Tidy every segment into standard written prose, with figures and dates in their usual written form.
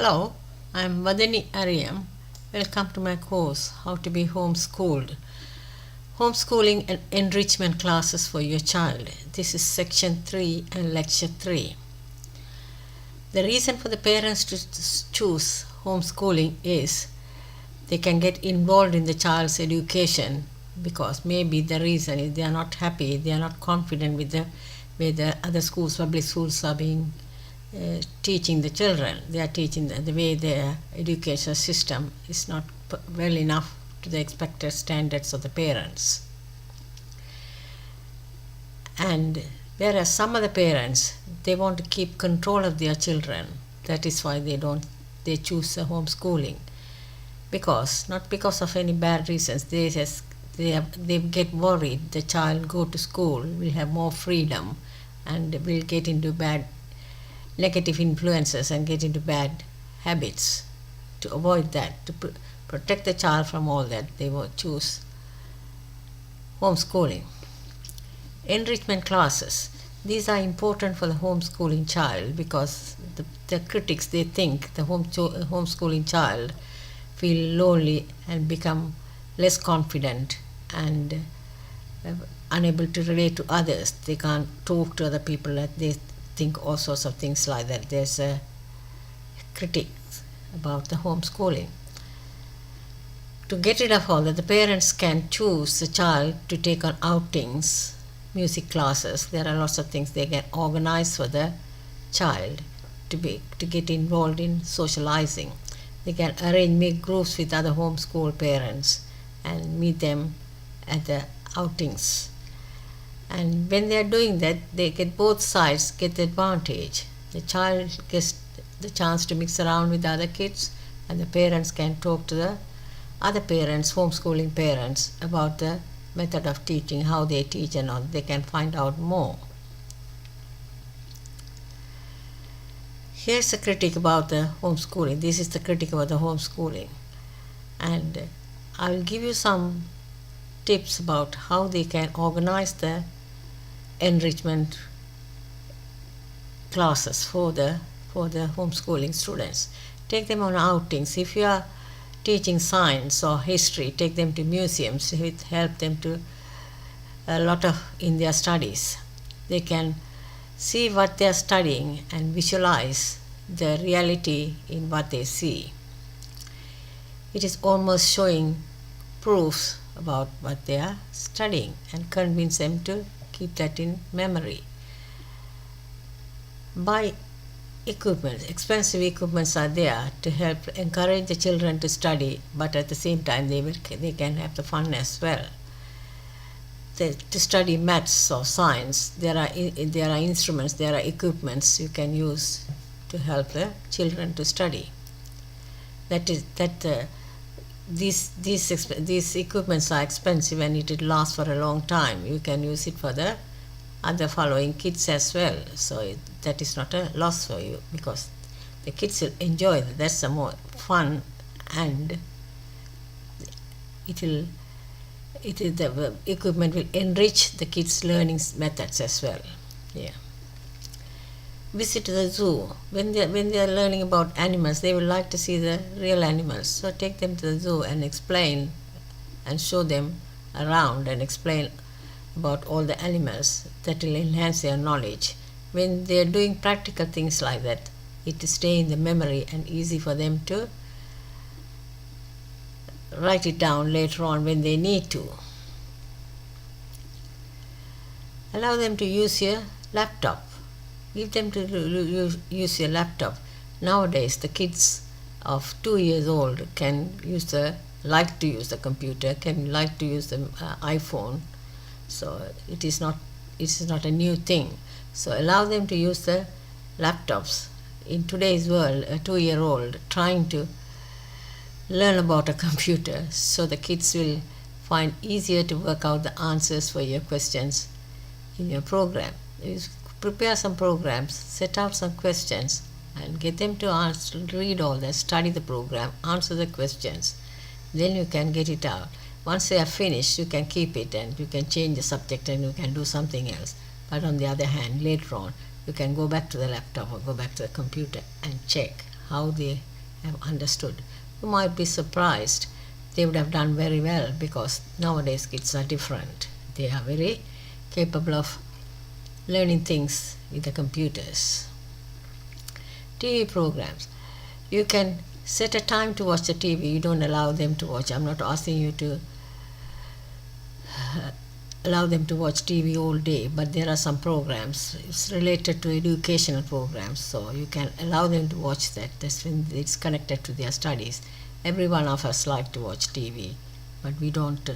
Hello, I'm Vadani Ariyam. Welcome to my course, How to be Homeschooled. Homeschooling and Enrichment Classes for your child. This is section 3 and lecture 3. The reason for the parents to choose homeschooling is they can get involved in the child's education, because maybe the reason is they are not happy, they are not confident with the way the other schools, public schools are being teaching the children. They are teaching the way their education system is not well enough to the expected standards of the parents. And whereas some other parents, they want to keep control of their children. That is why they choose the homeschooling. Not because of any bad reasons. They get worried the child go to school will have more freedom and will get into negative influences and get into bad habits. To avoid that, to protect the child from all that, they will choose homeschooling. Enrichment classes. These are important for the homeschooling child because the critics, they think the homeschooling child feel lonely and become less confident and unable to relate to others. They can't talk to other people, that they think all sorts of things like that. There's a critic about the homeschooling. To get rid of all that, the parents can choose the child to take on outings, music classes. There are lots of things they can organize for the child to get involved in socializing. They can make groups with other homeschool parents and meet them at the outings. And when they are doing that, they get both sides get the advantage. The child gets the chance to mix around with other kids, and the parents can talk to the other parents, homeschooling parents, about the method of teaching, how they teach and all. They can find out more. Here's a critique about the homeschooling. This is the critique about the homeschooling. And I'll give you some tips about how they can organize the enrichment classes for the homeschooling students. Take them on outings. If you are teaching science or history, take them to museums. It help them to a lot of in their studies. They can see what they are studying and visualize the reality in what they see. It is almost showing proofs about what they are studying and convince them to keep that in memory. Buy equipment. Expensive equipments are there to help encourage the children to study, but at the same time they can have the fun as well. To study maths or science, there are instruments, there are equipments you can use to help the children to study. These equipments are expensive and it will last for a long time. You can use it for the other following kids as well. So that is not a loss for you, because the kids will enjoy it. That's the more fun, and the equipment will enrich the kids' learning methods as well. Yeah. Visit the zoo. When they are learning about animals, they would like to see the real animals. So take them to the zoo and explain and show them around and explain about all the animals. That will enhance their knowledge. When they are doing practical things like that, it will stay in the memory and easy for them to write it down later on when they need to. Allow them to use your laptop. Give them to use your laptop. Nowadays, the kids of 2 years old like to use the computer, like to use the iPhone. So it is not a new thing. So allow them to use the laptops. In today's world, a 2-year-old trying to learn about a computer, so the kids will find easier to work out the answers for your questions in your program. Prepare some programs, set out some questions, and get them to read all that, study the program, answer the questions. Then you can get it out. Once they are finished, you can keep it and you can change the subject and you can do something else. But on the other hand, later on, you can go back to the laptop or go back to the computer and check how they have understood. You might be surprised. They would have done very well because nowadays kids are different. They are very capable of learning things with the computers. TV programs. You can set a time to watch the TV. You don't allow them to watch. I'm not asking you to allow them to watch TV all day, but there are some programs. It's related to educational programs, so you can allow them to watch that. That's when it's connected to their studies. Every one of us like to watch TV, but we don't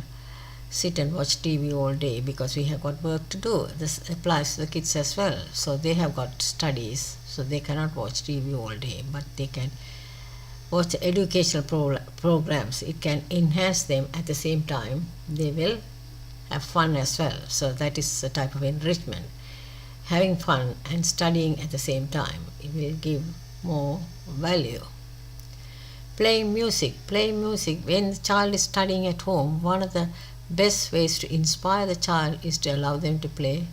sit and watch TV all day because we have got work to do. This applies to the kids as well. So they have got studies, so they cannot watch TV all day, but they can watch educational programs. It can enhance them at the same time. They will have fun as well. So that is a type of enrichment. Having fun and studying at the same time, it will give more value. Playing music. When the child is studying at home, one of the best ways to inspire the child is to allow them to play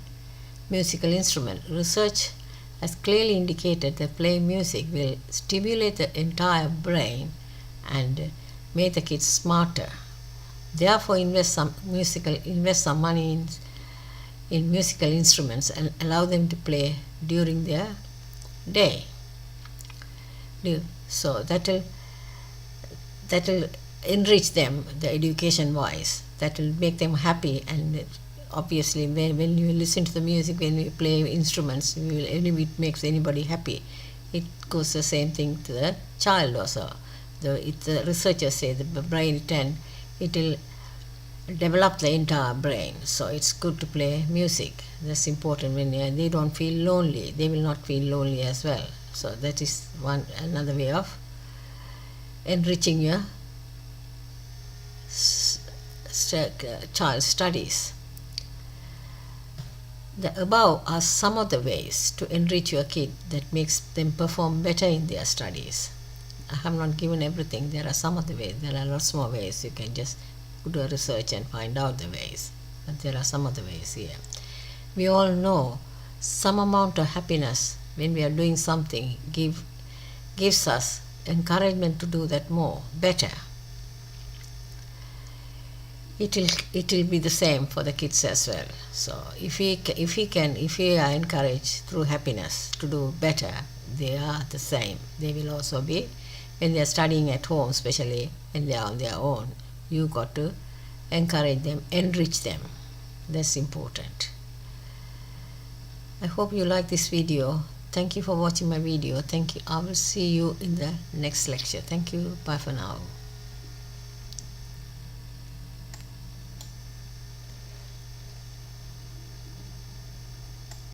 musical instrument. Research has clearly indicated that playing music will stimulate the entire brain and make the kids smarter. Therefore, invest some money in musical instruments and allow them to play during their day. So that will enrich them, the education wise. That will make them happy, and obviously when you listen to the music, when you play instruments, it makes anybody happy. It goes the same thing to the child also. The researchers say the brain it will develop the entire brain. So it's good to play music. That's important. When they don't feel lonely, they will not feel lonely as well. So that is another way of enriching your child's studies. The above are some of the ways to enrich your kid that makes them perform better in their studies. I have not given everything. There are some of the ways. There are lots more ways. You can just do a research and find out the ways. But there are some of the ways here. We all know some amount of happiness when we are doing something gives us encouragement to do that better. It will be the same for the kids as well. So if we are encouraged through happiness to do better, they are the same. They will also be, when they are studying at home, especially when they are on their own, you got to encourage them, enrich them. That's important. I hope you like this video. Thank you for watching my video. Thank you. I will see you in the next lecture. Thank you. Bye for now.